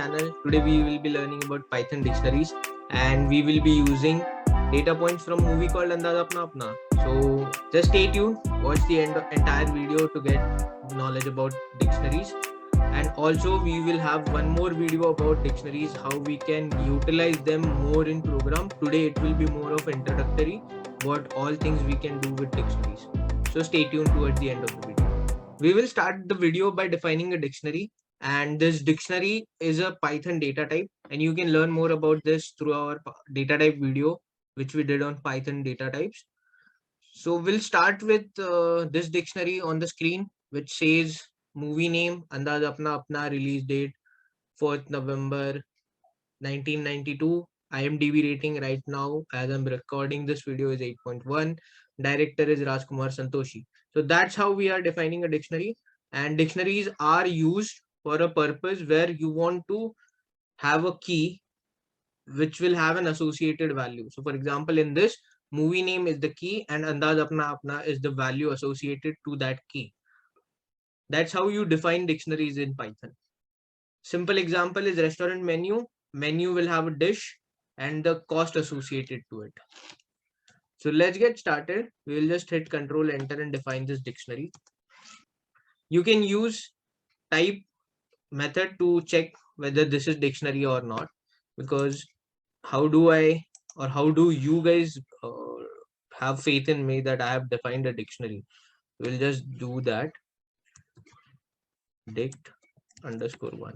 channel. Today we will be learning about Python dictionaries and we will be using data points from a movie called Andaz Apna Apna. So just stay tuned, watch the entire video to get knowledge about dictionaries. And also we will have one more video about dictionaries, how we can utilize them more in program. Today it will be more of introductory, what all things we can do with dictionaries. So stay tuned towards the end of the video. We will start the video by defining a dictionary, and this dictionary is a Python data type, and you can learn more about this through our data type video which we did on Python data types. So we'll start with this dictionary on the screen, which says movie name Andaz Apna Apna, release date 4th November 1992. IMDb rating right now as I'm recording this video is 8.1. Director is Rajkumar Santoshi. So that's how we are defining a dictionary. And dictionaries are used for a purpose where you want to have a key which will have an associated value. So for example, in this, movie name is the key and Andaz Apna Apna is the value associated to that key. That's how you define dictionaries in Python. Simple example is restaurant menu. Menu will have a dish and the cost associated to it. So let's get started. We will just hit Control Enter and define this dictionary. You can use type method to check whether this is dictionary or not, because how do I or how do you guys have faith in me that I have defined a dictionary? We'll just do that. Dict _1.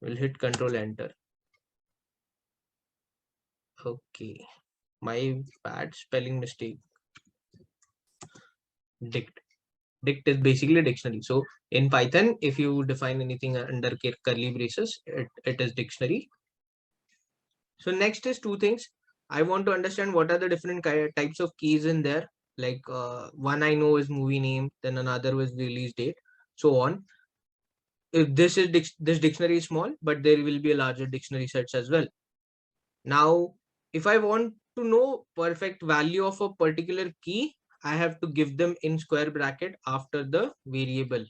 We'll hit Control Enter. Okay, my bad spelling mistake. Dict is basically a dictionary. So in Python, if you define anything under curly braces, it is dictionary. So next is two things. I want to understand what are the different types of keys in there. Like one I know is movie name, then another was release date, so on. If this is this dictionary is small, but there will be a larger dictionary sets as well. Now, if I want to know perfect value of a particular key, I have to give them in square bracket after the variable.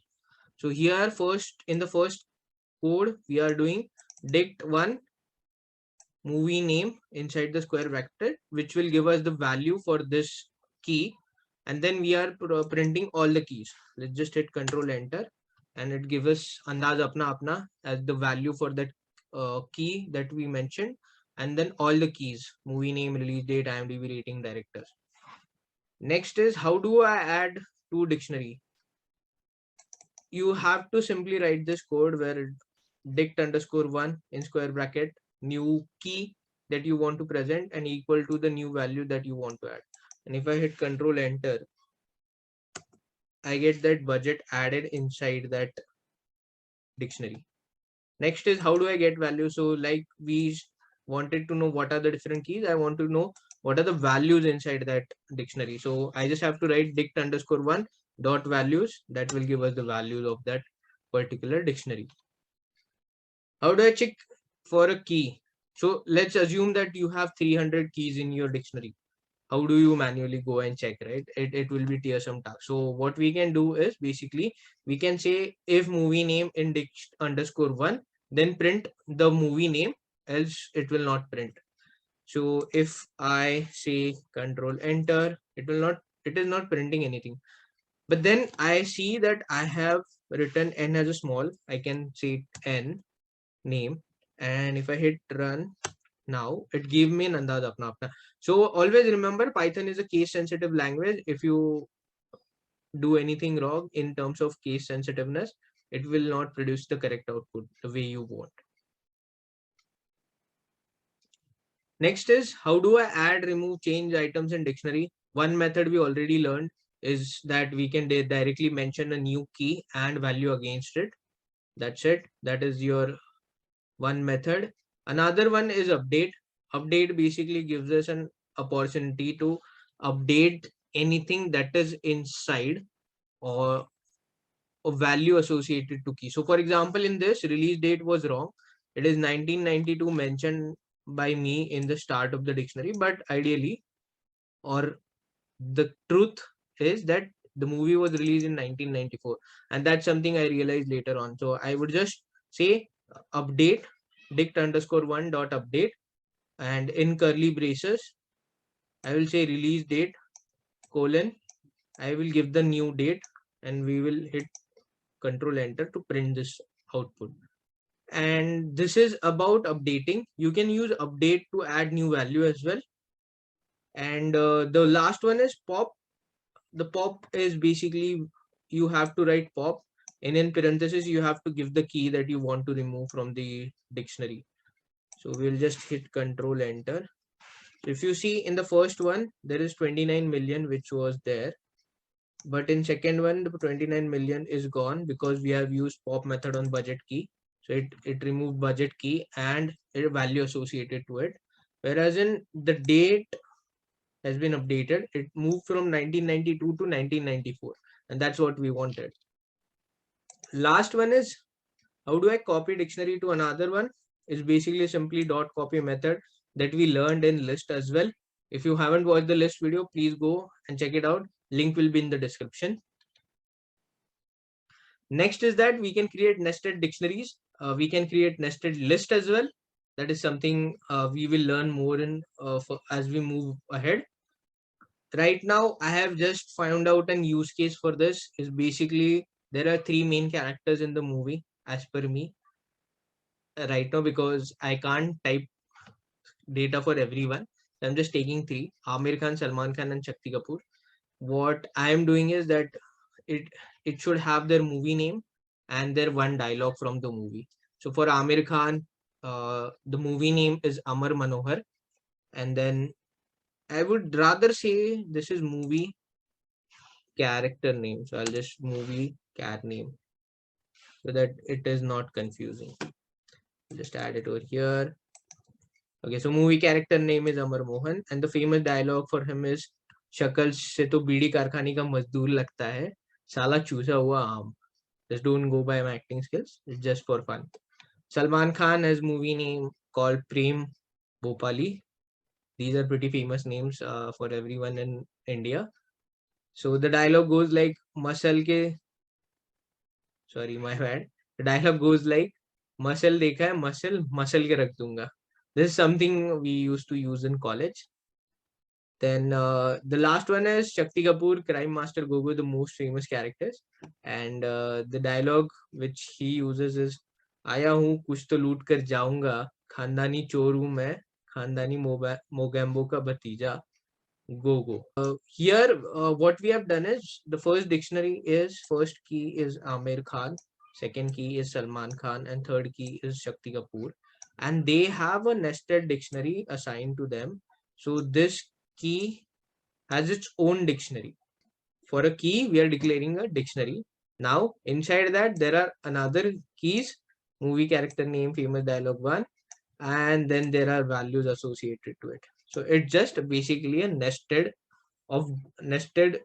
So here first, in the first code, we are doing dict1 movie name inside the square bracket, which will give us the value for this key. And then we are printing all the keys. Let's just hit Control Enter and it gives us Andaz Apna Apna as the value for that key that we mentioned. And then all the keys, movie name, release date, IMDb rating, directors. Next is how do I add to dictionary? You have to simply write this code where dict_1 in square bracket, new key that you want to present and equal to the new value that you want to add. And if I hit Control Enter, I get that budget added inside that dictionary. Next is how do I get value? So like we wanted to know what are the different keys, I want to know what are the values inside that dictionary. So I just have to write dict_1 dot values, that will give us the values of that particular dictionary. How do I check for a key? So let's assume that you have 300 keys in your dictionary. How do you manually go and check, right? It will be tiresome task. So what we can do is basically we can say if movie name in dict_1, then print the movie name, else it will not print. So if I say Control Enter, it is not printing anything. But then I see that I have written n as a small, I can say n name, and if I hit run, now it gave me an Andaz Apna Apna. So always remember, Python is a case sensitive language. If you do anything wrong in terms of case sensitiveness, it will not produce the correct output the way you want. Next is how do I add, remove, change items in dictionary? One method we already learned is that we can directly mention a new key and value against it. That's it. That is your one method. Another one is update. Update basically gives us an opportunity to update anything that is inside or a value associated to key. So for example, in this release date was wrong. It is 1992 mentioned by me in the start of the dictionary, but ideally, or the truth is that the movie was released in 1994, and that's something I realized later on. So I would just say update dict_1 dot update, and in curly braces I will say release date colon, I will give the new date, and we will hit control enter to print this output. And this is about updating. You can use update to add new value as well. And the last one is pop. The pop is basically you have to write pop, and in parentheses you have to give the key that you want to remove from the dictionary. So we'll just hit control enter. If you see in the first one there is 29 million which was there, but in second one the 29 million is gone because we have used pop method on budget key. So it removed budget key and a value associated to it. Whereas in the date has been updated, it moved from 1992 to 1994, and that's what we wanted. Last one is how do I copy dictionary to another one? Is basically simply dot copy method that we learned in list as well. If you haven't watched the list video, please go and check it out. Link will be in the description. Next is that we can create nested dictionaries. We can create nested list as well. That is something we will learn more in as we move ahead. Right now, I have just found out an use case for this. Is basically there are three main characters in the movie as per me right now, because I can't type data for everyone. So I'm just taking three: Amir Khan, Salman Khan, and Shakti Kapoor. What I am doing is that it it should have their movie name and their one dialogue from the movie. So for Amir Khan, the movie name is Amar Manohar, and then I would rather say this is movie character name. So I'll just movie cat name so that it is not confusing. Just add it over here. Okay, so movie character name is Amar Mohan, and the famous dialogue for him is शक्ल से तो बीड़ी कारखाने का मजदूर लगता है, साला चूसा हुआ आम. Just don't go by my acting skills. It's just for fun. Salman Khan has movie name called Prem Bhopali. These are pretty famous names for everyone in India. So the dialogue goes like muscle के, sorry my bad. The dialogue goes like muscle देखा है muscle के रख दूंगा. This is something we used to use in college. Then the last one is Shakti Kapoor, Crime Master Gogo, the most famous characters. And the dialogue which he uses is आया हूँ कुछ तो लूट कर जाऊंगा, खानदानी चोर हूँ मैं, खानदानी मोगैम्बो का भतीजा, go go. Here what we have done is the first dictionary is first key is Amir Khan, second key is Salman Khan, and third key is Shakti Kapoor, and they have a nested dictionary assigned to them. So this key has its own dictionary. For a key we are declaring a dictionary. Now inside that there are another keys: movie character name, famous dialogue one, and then there are values associated to it. So it's just basically a nested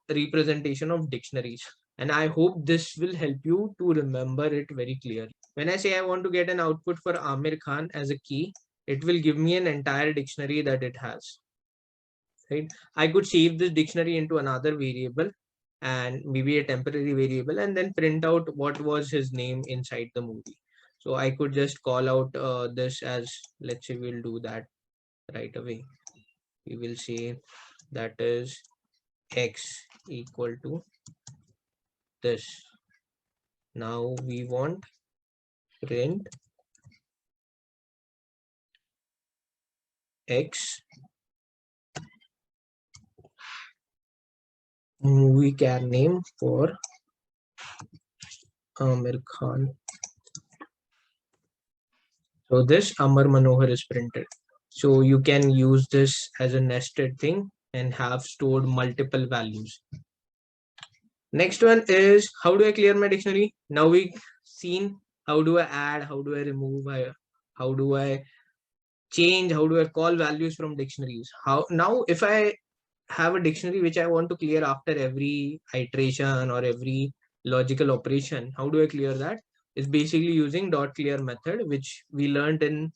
representation of dictionaries, and I hope this will help you to remember it very clearly. When I say I want to get an output for Amir Khan as a key, it will give me an entire dictionary that it has, right? I could save this dictionary into another variable, and maybe a temporary variable, and then print out what was his name inside the movie. So I could just call out this as, let's say we'll do that right away. We will say that is x equal to this. Now we want print x movie car name for Amir Khan. So this Amar Manohar is printed. So you can use this as a nested thing and have stored multiple values. Next one is how do I clear my dictionary? Now we've seen how do I add, how do I remove, how do I change, how do I call values from dictionaries. How now if I have a dictionary which I want to clear after every iteration or every logical operation, how do I clear that? It's basically using dot clear method, which we learned in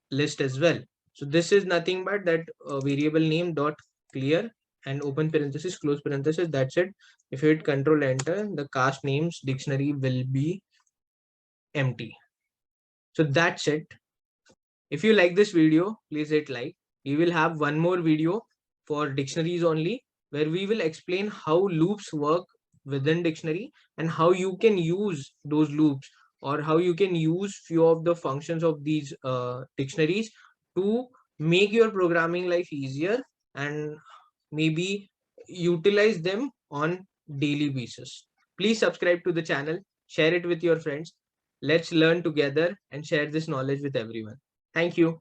list as well. So this is nothing but that variable name dot clear and open parenthesis, close parenthesis. That's it. If you hit control enter, the cast names dictionary will be empty. So that's it. If you like this video, please hit like. We will have one more video for dictionaries only, where we will explain how loops work within dictionary and how you can use those loops, or how you can use few of the functions of these dictionaries to make your programming life easier, and maybe utilize them on daily basis. Please subscribe to the channel, share it with your friends. Let's learn together and share this knowledge with everyone. Thank you.